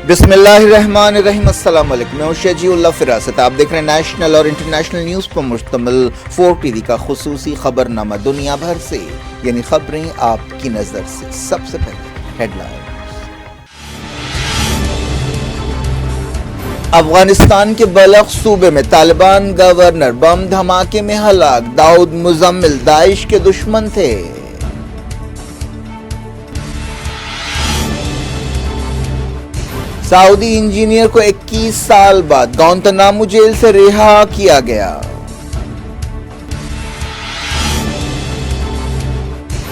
بسم اللہ الرحمن الرحیم۔ السلام علیکم، میں ہوں شجی اللہ فراست۔ آپ دیکھ رہے ہیں نیشنل اور انٹرنیشنل نیوز پر مشتمل 4 ٹی وی کا خصوصی خبر نامہ دنیا بھر سے، یعنی خبریں آپ کی نظر سے۔ سب سے پہلے ہیڈ لائن۔ افغانستان کے بلخ صوبے میں طالبان گورنر بم دھماکے میں ہلاک۔ داؤد مزمل داعش کے دشمن تھے۔ سعودی انجینئر کو 21 سال بعد گوانتانامو جیل سے رہا کیا گیا۔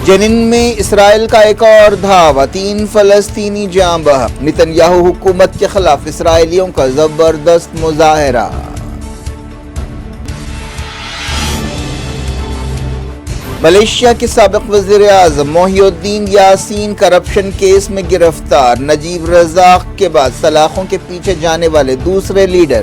جنین میں اسرائیل کا ایک اور دھاوا، 3 فلسطینی جاں بحق۔ نتن یاہو حکومت کے خلاف اسرائیلیوں کا زبردست مظاہرہ۔ ملیشیا کے سابق وزیر اعظم محی الدین یاسین کرپشن کیس میں گرفتار۔ نجیب رزاق کے بعد سلاخوں کے پیچھے جانے والے دوسرے لیڈر۔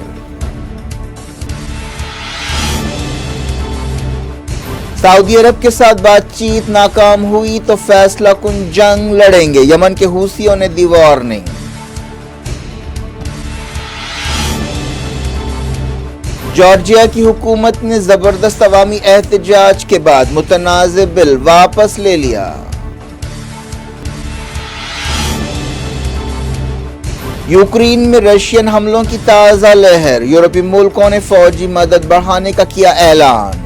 سعودی عرب کے ساتھ بات چیت ناکام ہوئی تو فیصلہ کن جنگ لڑیں گے، یمن کے حوثیوں نے دی وارننگ۔ جارجیا کی حکومت نے زبردست عوامی احتجاج کے بعد متنازع بل واپس لے لیا۔ یوکرین میں رشین حملوں کی تازہ لہر، یورپی ملکوں نے فوجی مدد بڑھانے کا کیا اعلان۔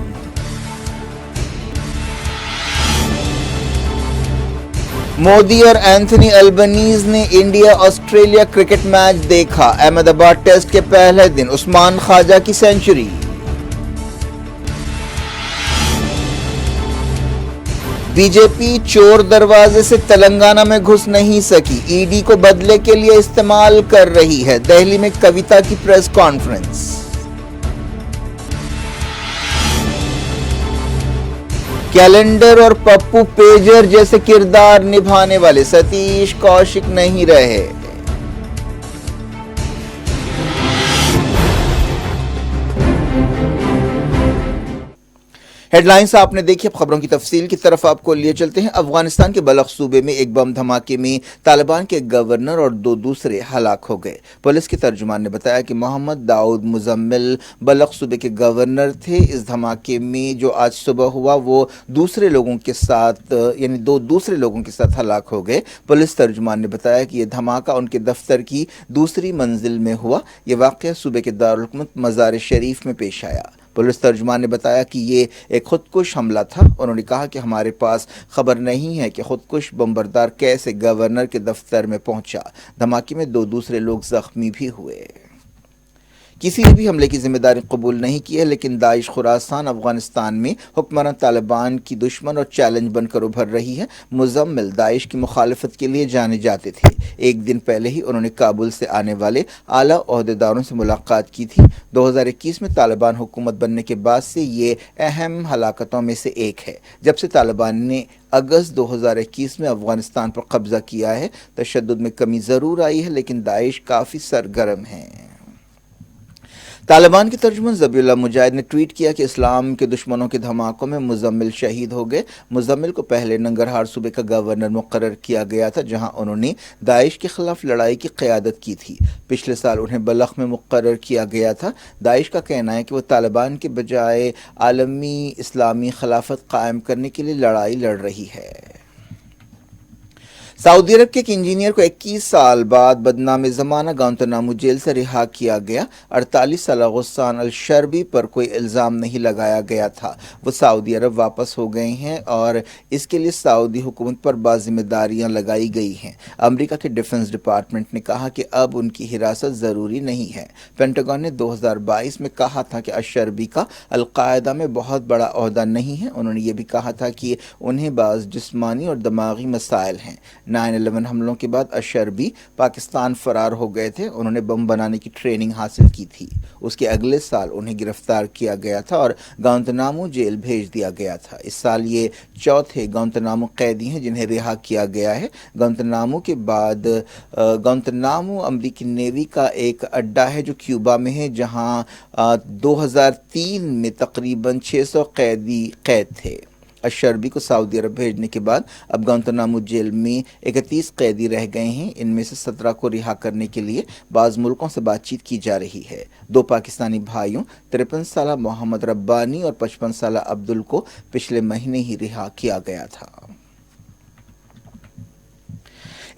مودی اور اینتھنی البنیز نے انڈیا آسٹریلیا کرکٹ میچ دیکھا۔ احمد آباد ٹیسٹ کے پہلے دن عثمان خواجہ کی سنچری۔ بی جے پی چور دروازے سے تلنگانہ میں گھس نہیں سکی، ای ڈی کو بدلے کے لیے استعمال کر رہی ہے۔ دہلی میں کویتا کی پریس کانفرنس۔ کیلنڈر اور پپو پیجر جیسے کردار نبھانے والے ستیش کوشک نہیں رہے۔ ہیڈ لائنز آپ نے دیکھی، اب خبروں کی تفصیل کی طرف آپ کو لیے چلتے ہیں۔ افغانستان کے بلخ صوبے میں ایک بم دھماکے میں طالبان کے گورنر اور 2 دوسرے ہلاک ہو گئے۔ پولیس کے ترجمان نے بتایا کہ محمد داؤد مزمل بلخ صوبے کے گورنر تھے۔ اس دھماکے میں جو آج صبح ہوا وہ 2 دوسرے لوگوں کے ساتھ ہلاک ہو گئے۔ پولیس ترجمان نے بتایا کہ یہ دھماکہ ان کے دفتر کی دوسری منزل میں ہوا۔ یہ واقعہ صوبے کے دارالحکومت مزار شریف میں پیش آیا۔ پولیس ترجمان نے بتایا کہ یہ ایک خودکش حملہ تھا۔ انہوں نے کہا کہ ہمارے پاس خبر نہیں ہے کہ خودکش بمبردار کیسے گورنر کے دفتر میں پہنچا۔ دھماکے میں 2 دوسرے لوگ زخمی بھی ہوئے۔ کسی نے بھی حملے کی ذمہ داری قبول نہیں کی ہے، لیکن داعش خراسان افغانستان میں حکمران طالبان کی دشمن اور چیلنج بن کر ابھر رہی ہے۔ مزمل داعش کی مخالفت کے لیے جانے جاتے تھے۔ ایک دن پہلے ہی انہوں نے کابل سے آنے والے اعلیٰ عہدیداروں سے ملاقات کی تھی۔ 2021 میں طالبان حکومت بننے کے بعد سے یہ اہم ہلاکتوں میں سے ایک ہے۔ جب سے طالبان نے اگست 2021 میں افغانستان پر قبضہ کیا ہے، تشدد میں کمی ضرور آئی ہے، لیکن داعش کافی سرگرم ہیں۔ طالبان کے ترجمان ذبیح اللہ مجاہد نے ٹویٹ کیا کہ اسلام کے دشمنوں کے دھماکوں میں مزمل شہید ہو گئے۔ مزمل کو پہلے ننگرہار صوبے کا گورنر مقرر کیا گیا تھا، جہاں انہوں نے داعش کے خلاف لڑائی کی قیادت کی تھی۔ پچھلے سال انہیں بلخ میں مقرر کیا گیا تھا۔ داعش کا کہنا ہے کہ وہ طالبان کے بجائے عالمی اسلامی خلافت قائم کرنے کے لیے لڑائی لڑ رہی ہے۔ سعودی عرب کے ایک انجینئر کو 21 سال بعد بدنام زمانہ گوانتانامو جیل سے رہا کیا گیا۔ 48 سالہ غسان الشربی پر کوئی الزام نہیں لگایا گیا تھا۔ وہ سعودی عرب واپس ہو گئے ہیں اور اس کے لیے سعودی حکومت پر بعض ذمہ داریاں لگائی گئی ہیں۔ امریکہ کے ڈیفنس ڈپارٹمنٹ نے کہا کہ اب ان کی حراست ضروری نہیں ہے۔ پینٹاگن نے 2022 میں کہا تھا کہ الشربی کا القاعدہ میں بہت بڑا عہدہ نہیں ہے۔ انہوں نے یہ بھی کہا تھا کہ انہیں بعض جسمانی اور دماغی مسائل ہیں۔ 9/11 حملوں کے بعد الشربی پاکستان فرار ہو گئے تھے۔ انہوں نے بم بنانے کی ٹریننگ حاصل کی تھی۔ اس کے اگلے سال انہیں گرفتار کیا گیا تھا اور گوانتانامو جیل بھیج دیا گیا تھا۔ اس سال یہ 4تھے گوانتانامو قیدی ہیں جنہیں رہا کیا گیا ہے۔ گوانتانامو کے بعد گوانتانامو امریکی نیوی کا ایک اڈا ہے جو کیوبا میں ہے، جہاں 2003 میں تقریباً 600 قیدی قید تھے۔ الشربی کو سعودی عرب بھیجنے کے بعد اب گوانتانامو جیل میں 31 قیدی رہ گئے ہیں۔ ان میں سے 17 کو رہا کرنے کے لیے بعض ملکوں سے بات چیت کی جا رہی ہے۔ دو پاکستانی بھائیوں 53 سالہ محمد ربانی اور 55 سالہ عبدل کو پچھلے مہینے ہی رہا کیا گیا تھا۔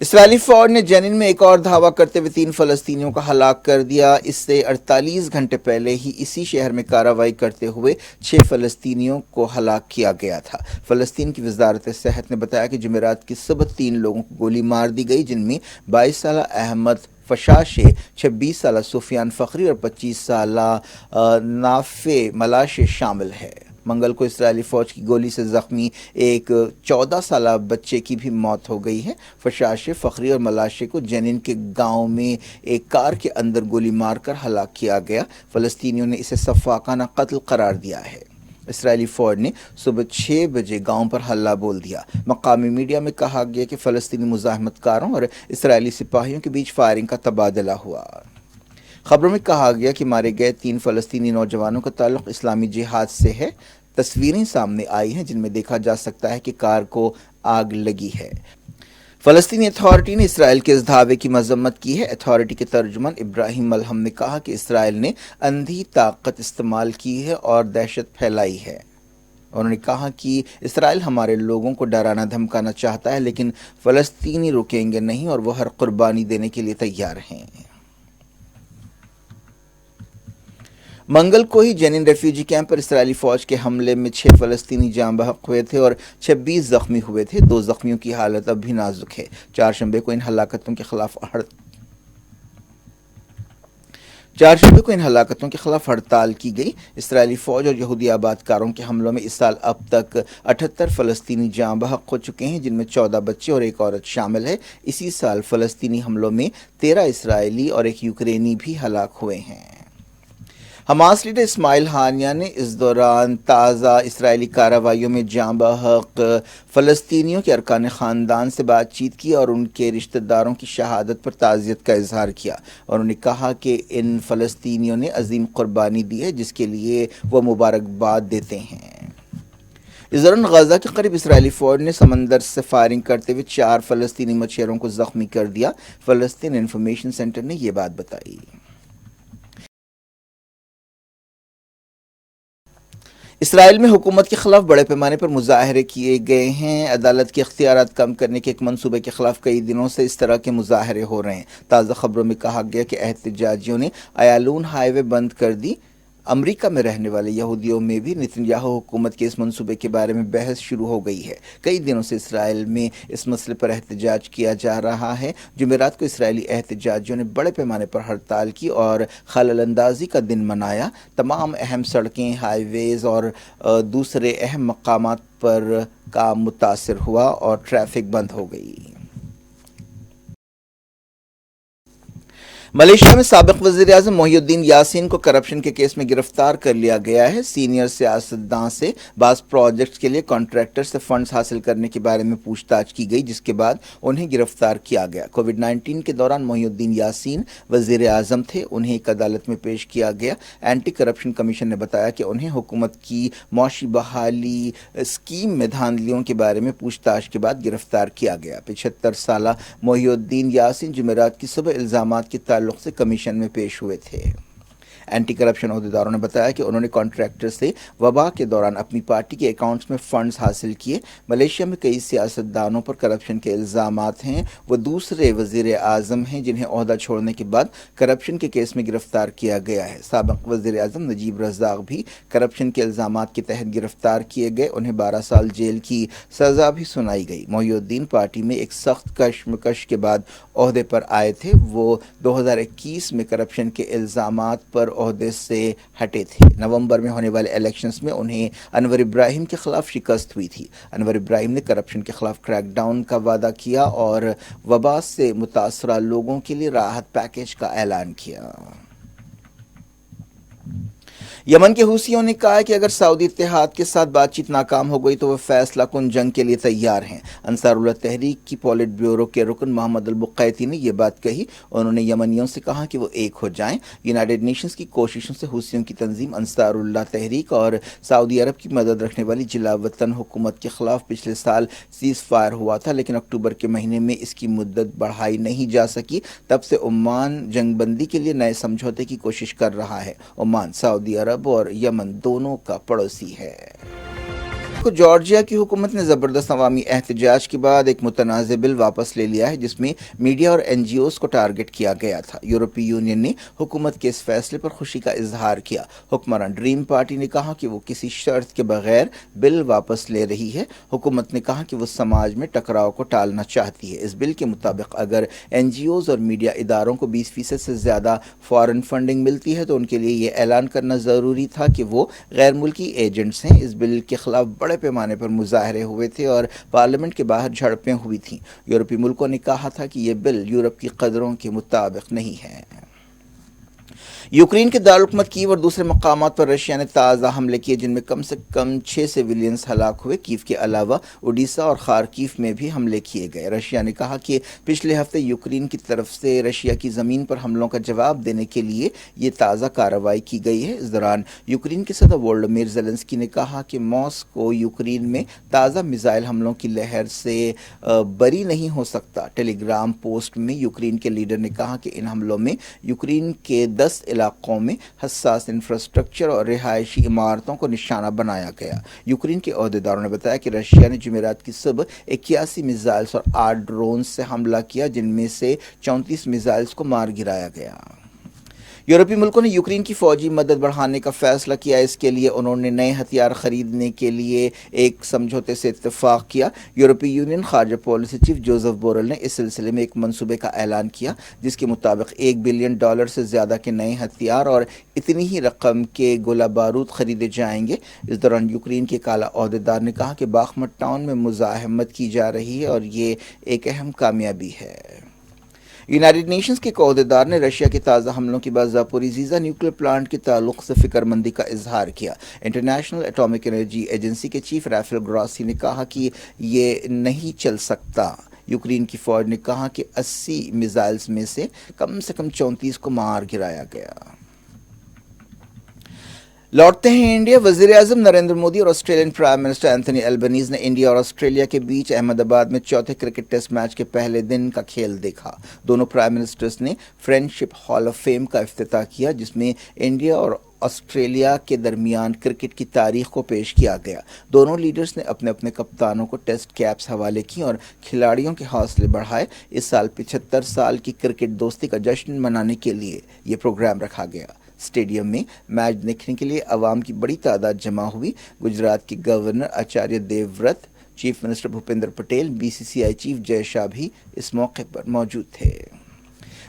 اسرائیلی فوج نے جنین میں ایک اور دھاوا کرتے ہوئے 3 فلسطینیوں کا ہلاک کر دیا۔ اس سے 48 گھنٹے پہلے ہی اسی شہر میں کارروائی کرتے ہوئے 6 فلسطینیوں کو ہلاک کیا گیا تھا۔ فلسطین کی وزارت صحت نے بتایا کہ جمعرات کی صبح 3 لوگوں کو گولی مار دی گئی، جن میں 22 سالہ احمد فشاشے، 26 سالہ سفیان فخری اور 25 سالہ نافع ملاشے شامل ہے۔ منگل کو اسرائیلی فوج کی گولی سے زخمی ایک 14 سالہ بچے کی بھی موت ہو گئی ہے۔ فشاشے، فخری اور ملاشے کو جنین کے گاؤں میں ایک کار کے اندر گولی مار کر ہلاک کیا گیا۔ فلسطینیوں نے اسے سفاکانہ قتل قرار دیا ہے۔ اسرائیلی فوج نے صبح 6 بجے گاؤں پر حلہ بول دیا۔ مقامی میڈیا میں کہا گیا کہ فلسطینی مزاحمت کاروں اور اسرائیلی سپاہیوں کے بیچ فائرنگ کا تبادلہ ہوا۔ خبروں میں کہا گیا کہ مارے گئے 3 فلسطینی نوجوانوں کا تعلق اسلامی جہاد سے ہے۔ تصویریں سامنے آئی ہیں جن میں دیکھا جا سکتا ہے کہ کار کو آگ لگی ہے۔ فلسطینی اتھارٹی نے اسرائیل کے اس دعوے کی مذمت کی ہے۔ اتھارٹی کے ترجمان ابراہیم ملہم نے کہا کہ اسرائیل نے اندھی طاقت استعمال کی ہے اور دہشت پھیلائی ہے۔ انہوں نے کہا کہ اسرائیل ہمارے لوگوں کو ڈرانا دھمکانا چاہتا ہے، لیکن فلسطینی رکیں گے نہیں اور وہ ہر قربانی دینے کے لیے تیار ہیں۔ منگل کو ہی جنین ریفیوجی کیمپ پر اسرائیلی فوج کے حملے میں 6 فلسطینی جاں بحق ہوئے تھے اور 26 زخمی ہوئے تھے۔ 2 زخمیوں کی حالت اب بھی نازک ہے۔ چہارشنبے کو ان ہلاکتوں کے خلاف ہڑتال کی گئی۔ اسرائیلی فوج اور یہودی آباد کاروں کے حملوں میں اس سال اب تک 78 فلسطینی جاں بحق ہو چکے ہیں، جن میں 14 بچے اور ایک عورت شامل ہے۔ اسی سال فلسطینی حملوں میں 13 اسرائیلی اور ایک یوکرینی بھی ہلاک ہوئے ہیں۔ حماس لیڈر اسماعیل ہانیہ نے اس دوران تازہ اسرائیلی کارروائیوں میں جاں بحق فلسطینیوں کے ارکان خاندان سے بات چیت کی اور ان کے رشتہ داروں کی شہادت پر تعزیت کا اظہار کیا۔ انہوں نے کہا کہ ان فلسطینیوں نے عظیم قربانی دی ہے، جس کے لیے وہ مبارکباد دیتے ہیں۔ اس دوران غزہ کے قریب اسرائیلی فوج نے سمندر سے فائرنگ کرتے ہوئے 4 فلسطینی مچھیروں کو زخمی کر دیا۔ فلسطین انفارمیشن سینٹر نے یہ بات بتائی۔ اسرائیل میں حکومت کے خلاف بڑے پیمانے پر مظاہرے کیے گئے ہیں۔ عدالت کے اختیارات کم کرنے کے ایک منصوبے کے خلاف کئی دنوں سے اس طرح کے مظاہرے ہو رہے ہیں۔ تازہ خبروں میں کہا گیا کہ احتجاجیوں نے ایالون ہائی وے بند کر دی۔ امریکہ میں رہنے والے یہودیوں میں بھی نتنیاہو حکومت کے اس منصوبے کے بارے میں بحث شروع ہو گئی ہے۔ کئی دنوں سے اسرائیل میں اس مسئلے پر احتجاج کیا جا رہا ہے۔ جمعرات کو اسرائیلی احتجاجیوں نے بڑے پیمانے پر ہڑتال کی اور خلل اندازی کا دن منایا۔ تمام اہم سڑکیں، ہائی ویز اور دوسرے اہم مقامات پر کام متاثر ہوا اور ٹریفک بند ہو گئی۔ ملائیشیا میں سابق وزیر اعظم محی الدین یاسین کو کرپشن کے کیس میں گرفتار کر لیا گیا ہے۔ سینئر سیاستداں سے بعض پروجیکٹس کے لیے کانٹریکٹر سے فنڈز حاصل کرنے کے بارے میں پوچھ تاچھ کی گئی، جس کے بعد انہیں گرفتار کیا گیا۔ کووڈ-19 کے دوران محی الدین یاسین وزیر اعظم تھے، انہیں ایک عدالت میں پیش کیا گیا۔ اینٹی کرپشن کمیشن نے بتایا کہ انہیں حکومت کی معاشی بحالی اسکیم میں دھاندلیوں کے بارے میں پوچھ تاچھ کے بعد گرفتار کیا گیا۔ 75 سالہ محی الدین یاسین جمعرات کی صبح الزامات کے تعلق سے کمیشن میں پیش ہوئے تھے۔ اینٹی کرپشن عہدیداروں نے بتایا کہ انہوں نے کانٹریکٹر سے وبا کے دوران اپنی پارٹی کے اکاؤنٹس میں فنڈز حاصل کیے۔ ملائیشیا میں کئی سیاستدانوں پر کرپشن کے الزامات ہیں۔ وہ دوسرے وزیر اعظم ہیں جنہیں عہدہ چھوڑنے کے بعد کرپشن کے کیس میں گرفتار کیا گیا ہے۔ سابق وزیر اعظم نجیب رزاق بھی کرپشن کے الزامات کے تحت گرفتار کیے گئے، انہیں 12 سال جیل کی سزا بھی سنائی گئی۔ محی الدین پارٹی میں ایک سخت کشمکش کے بعد عہدے پر آئے تھے۔ وہ 2021 میں کرپشن کے الزامات پر عہدے سے ہٹے تھے۔ نومبر میں ہونے والے الیکشنز میں انہیں انور ابراہیم کے خلاف شکست ہوئی تھی۔ انور ابراہیم نے کرپشن کے خلاف کریک ڈاؤن کا وعدہ کیا اور وبا سے متاثرہ لوگوں کے لیے راحت پیکیج کا اعلان کیا۔ یمن کے حوثیوں نے کہا ہے کہ اگر سعودی اتحاد کے ساتھ بات چیت ناکام ہو گئی تو وہ فیصلہ کن جنگ کے لیے تیار ہیں۔ انصار اللہ تحریک کی پولٹ بیورو کے رکن محمد البقیتی نے یہ بات کہی۔ انہوں نے یمنیوں سے کہا کہ وہ ایک ہو جائیں۔ یونائیٹڈ نیشنز کی کوششوں سے حوثیوں کی تنظیم انصار اللہ تحریک اور سعودی عرب کی مدد رکھنے والی جلا وطن حکومت کے خلاف پچھلے سال سیز فائر ہوا تھا، لیکن اکتوبر کے مہینے میں اس کی مدت بڑھائی نہیں جا سکی۔ تب سے عمان جنگ بندی کے لیے نئے سمجھوتے کی کوشش کر رہا ہے۔ عمان سعودی عرب اور یمن دونوں کا پڑوسی ہے۔ جارجیا کی حکومت نے زبردست عوامی احتجاج کے بعد ایک متنازع بل واپس لے لیا ہے جس میں میڈیا اور این جی اوز کو ٹارگٹ کیا گیا تھا۔ یورپی یونین نے حکومت کے اس فیصلے پر خوشی کا اظہار کیا۔ حکمران ڈریم پارٹی نے کہا کہ وہ کسی شرط کے بغیر بل واپس لے رہی ہے۔ حکومت نے کہا کہ وہ سماج میں ٹکراؤ کو ٹالنا چاہتی ہے۔ اس بل کے مطابق اگر این جی اوز اور میڈیا اداروں کو 20% سے زیادہ فارن فنڈنگ ملتی ہے تو ان کے لیے یہ اعلان کرنا ضروری تھا کہ وہ غیر ملکی ایجنٹس ہیں۔ اس بل کے خلاف بڑے پیمانے پر مظاہرے ہوئے تھے اور پارلیمنٹ کے باہر جھڑپیں ہوئی تھیں۔ یورپی ملکوں نے کہا تھا کہ یہ بل یورپ کی قدروں کے مطابق نہیں ہے۔ یوکرین کے دارالحکومت کیو اور دوسرے مقامات پر رشیا نے تازہ حملے کیے جن میں کم سے کم 6 سویلینز ہلاک ہوئے۔ کیو کے علاوہ اوڈیسا اور خارکیو میں بھی حملے کیے گئے۔ رشیا نے کہا کہ پچھلے ہفتے یوکرین کی طرف سے رشیا کی زمین پر حملوں کا جواب دینے کے لیے یہ تازہ کارروائی کی گئی ہے۔ اس دوران یوکرین کے صدر وولودیمیر زیلنسکی نے کہا کہ ماسکو یوکرین میں تازہ میزائل حملوں کی لہر سے بری نہیں ہو سکتا۔ ٹیلی گرام پوسٹ میں یوکرین کے لیڈر نے کہا کہ ان حملوں میں یوکرین کے 10 علاقوں میں حساس انفراسٹرکچر اور رہائشی عمارتوں کو نشانہ بنایا گیا۔ یوکرین کے عہدیداروں نے بتایا کہ رشیا نے جمعرات کی صبح 81 میزائلز اور 8 ڈرونز سے حملہ کیا جن میں سے 34 میزائلز کو مار گرایا گیا۔ یورپی ملکوں نے یوکرین کی فوجی مدد بڑھانے کا فیصلہ کیا۔ اس کے لیے انہوں نے نئے ہتھیار خریدنے کے لیے ایک سمجھوتے سے اتفاق کیا۔ یورپی یونین خارجہ پالیسی چیف جوزف بورل نے اس سلسلے میں ایک منصوبے کا اعلان کیا جس کے مطابق $1 بلین سے زیادہ کے نئے ہتھیار اور اتنی ہی رقم کے گولہ بارود خریدے جائیں گے۔ اس دوران یوکرین کے اعلیٰ عہدیدار نے کہا کہ باخمت ٹاؤن میں مزاحمت کی جا رہی ہے اور یہ ایک اہم کامیابی ہے۔ یونائیٹڈ نیشنز کے عہدیدار نے رشیا کے تازہ حملوں کے بعد زاپوریزھیا نیوکلیئر پلانٹ کے تعلق سے فکر مندی کا اظہار کیا۔ انٹرنیشنل ایٹامک انرجی ایجنسی کے چیف رافیل گراسی نے کہا کہ یہ نہیں چل سکتا۔ یوکرین کی فوج نے کہا کہ 80 میزائلز میں سے کم 34 کو مار گرایا گیا۔ لوٹتے ہیں انڈیا۔ وزیر اعظم نریندر مودی اور Australian prime minister Anthony Albanese نے انڈیا اور آسٹریلیا کے بیچ احمد آباد میں چوتھے کرکٹ ٹیسٹ میچ کے پہلے دن کا کھیل دیکھا۔ دونوں پرائم منسٹرز نے فرینڈشپ ہال آف فیم کا افتتاح کیا جس میں انڈیا اور آسٹریلیا کے درمیان کرکٹ کی تاریخ کو پیش کیا گیا۔ دونوں لیڈرز نے اپنے اپنے کپتانوں کو ٹیسٹ کیپس حوالے کی اور کھلاڑیوں کے حوصلے بڑھائے۔ اس سال 75 سال کی کرکٹ دوستی کا جشن منانے کے لیے یہ پروگرام رکھا گیا۔ اسٹیڈیم میں میچ دیکھنے کے لیے عوام کی بڑی تعداد جمع ہوئی۔ گجرات کے governor Acharya Dev Vrat, chief minister Bhupendra Patel, B C C I chief Jay Shah بھی اس موقع پر موجود تھے۔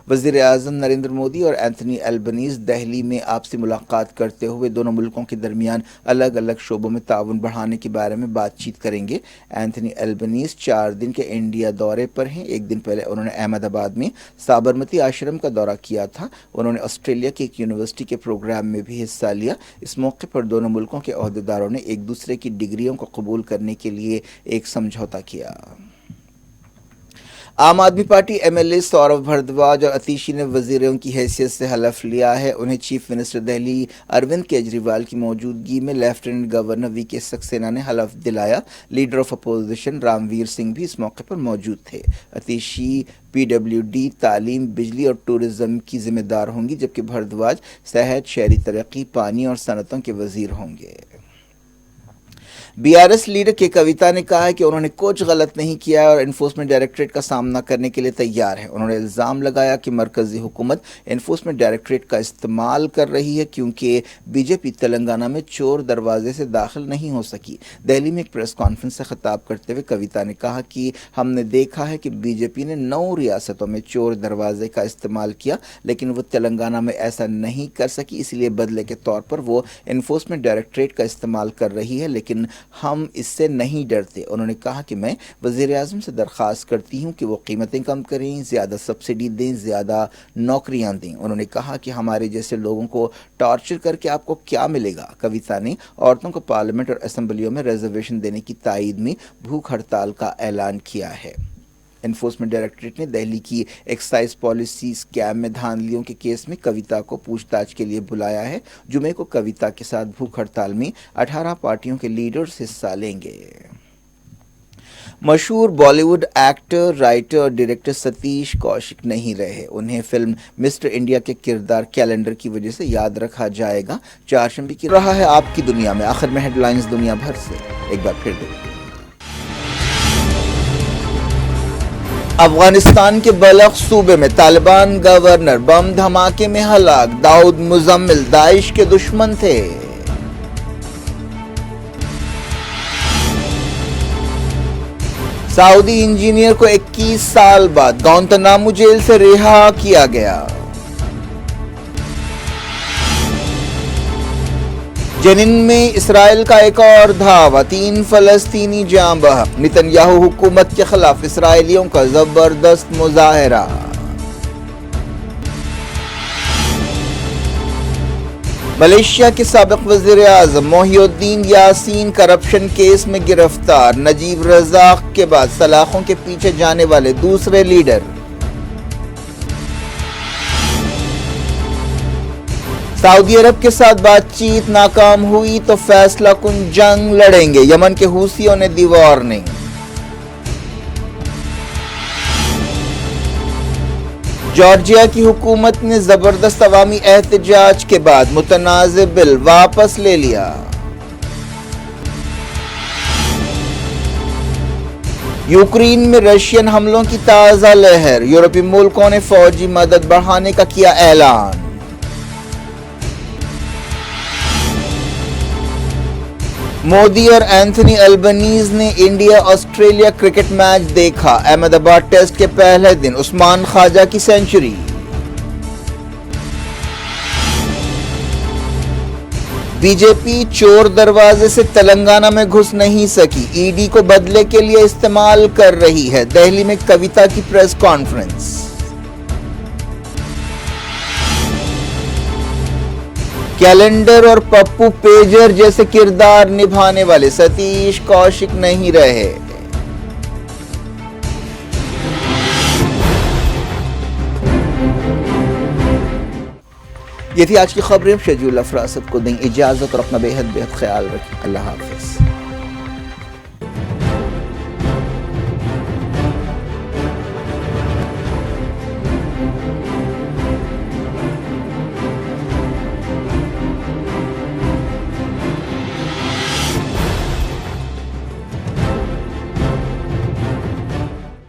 وزیر اعظم نریندر مودی اور اینتھونی البنیز دہلی میں آپسی ملاقات کرتے ہوئے دونوں ملکوں کے درمیان الگ الگ شعبوں میں تعاون بڑھانے کے بارے میں بات چیت کریں گے۔ اینتھونی البنیز 4 دن کے انڈیا دورے پر ہیں۔ ایک دن پہلے انہوں نے احمد آباد میں سابرمتی آشرم کا دورہ کیا تھا۔ انہوں نے آسٹریلیا کی ایک یونیورسٹی کے پروگرام میں بھی حصہ لیا۔ اس موقع پر دونوں ملکوں کے عہدیداروں نے ایک دوسرے کی ڈگریوں کو قبول کرنے کے لیے ایک سمجھوتا کیا۔ Aam Aadmi Party M L A Saurabh Bharadwaj اور اتیشی نے وزیروں کی حیثیت سے حلف لیا ہے۔ انہیں چیف منسٹر دہلی اروند کیجریوال کی موجودگی میں لیفٹیننٹ گورنر وی کے سکسینہ نے حلف دلایا۔ لیڈر آف اپوزیشن رامویر سنگھ بھی اس موقع پر موجود تھے۔ اتیشی پی ڈبلیو ڈی، تعلیم، بجلی اور ٹورزم کی ذمہ دار ہوں گی جبکہ بھردواج صحت، شہری ترقی، پانی اور صنعتوں کے وزیر ہوں گے۔ بی آر ایس لیڈر کے کویتا نے کہا ہے کہ انہوں نے کچھ غلط نہیں کیا اور انفورسمنٹ ڈائریکٹریٹ کا سامنا کرنے کے لیے تیار ہے۔ انہوں نے الزام لگایا کہ مرکزی حکومت انفورسمنٹ ڈائریکٹریٹ کا استعمال کر رہی ہے کیونکہ بی جے پی تلنگانہ میں چور دروازے سے داخل نہیں ہو سکی۔ دہلی میں ایک پریس کانفرنس سے خطاب کرتے ہوئے کویتا نے کہا کہ ہم نے دیکھا ہے کہ بی جے پی نے 9 ریاستوں میں چور دروازے کا استعمال کیا لیکن وہ تلنگانہ میں ایسا نہیں کر سکی، اس لیے بدلے کے طور پر وہ انفورسمنٹ ڈائریکٹریٹ کا استعمال کر رہی ہے، لیکن ہم اس سے نہیں ڈرتے۔ انہوں نے کہا کہ میں وزیر اعظم سے درخواست کرتی ہوں کہ وہ قیمتیں کم کریں، زیادہ سبسڈی دیں، زیادہ نوکریاں دیں۔ انہوں نے کہا کہ ہمارے جیسے لوگوں کو ٹارچر کر کے آپ کو کیا ملے گا؟ کویتا نے عورتوں کو پارلیمنٹ اور اسمبلیوں میں ریزرویشن دینے کی تائید میں بھوک ہڑتال کا اعلان کیا ہے۔ انفورسمنٹ ڈائریکٹوریٹ نے دہلی کی ایکسائز پالیسی اسکیم میں دھاندلیوں کے کیس میں کویتا کو پوچھ تاچھ کے لیے بلایا ہے۔ جمعے کو کویتا کے ساتھ بھوک ہڑتال میں 18 پارٹیوں کے لیڈرز حصہ لیں گے۔ مشہور بالی ووڈ ایکٹر، رائٹر اور ڈائریکٹر ستیش کوشک نہیں رہے۔ انہیں فلم مسٹر انڈیا کے کردار کیلنڈر کی وجہ سے یاد رکھا جائے گا۔ چہارشنبے کی رہا ہے آپ کی دنیا میں، آخر میں ہیڈ لائنز دنیا بھر سے ایک بار پھر دیکھیں۔ افغانستان کے بلخ صوبے میں طالبان گورنر بم دھماکے میں ہلاک۔ داؤد مزمل داعش کے دشمن تھے۔ سعودی انجینئر کو 21 سال بعد گوانتانامو جیل سے رہا کیا گیا۔ جنین میں اسرائیل کا ایک اور دھاوا، 3 فلسطینی جاں بحق۔ نتن یاہو حکومت کے خلاف اسرائیلیوں کا زبردست مظاہرہ۔ ملیشیا کے سابق وزیر اعظم محی الدین یاسین کرپشن کیس میں گرفتار۔ نجیب رزاق کے بعد سلاخوں کے پیچھے جانے والے دوسرے لیڈر۔ سعودی عرب کے ساتھ بات چیت ناکام ہوئی تو فیصلہ کن جنگ لڑیں گے، یمن کے حوثیوں نے دی وارننگ۔ جارجیا کی حکومت نے زبردست عوامی احتجاج کے بعد متنازع بل واپس لے لیا۔ یوکرین میں رشین حملوں کی تازہ لہر، یورپی ملکوں نے فوجی مدد بڑھانے کا کیا اعلان۔ مودی اور اینتھنی البنیز نے انڈیا آسٹریلیا کرکٹ میچ دیکھا۔ احمد آباد ٹیسٹ کے پہلے دن عثمان خواجہ کی سنچری۔ بی جے پی چور دروازے سے تلنگانہ میں گھس نہیں سکی، ای ڈی کو بدلے کے لیے استعمال کر رہی ہے۔ دہلی میں کویتا کی پریس کانفرنس۔ کیلنڈر اور پپو پیجر جیسے کردار نبھانے والے ستیش کوشک نہیں رہے۔ یہ تھی آج کی خبریں۔ شیڈول افراد سب کو دیں اجازت اور اپنا بے حد خیال رکھیں۔ اللہ حافظ۔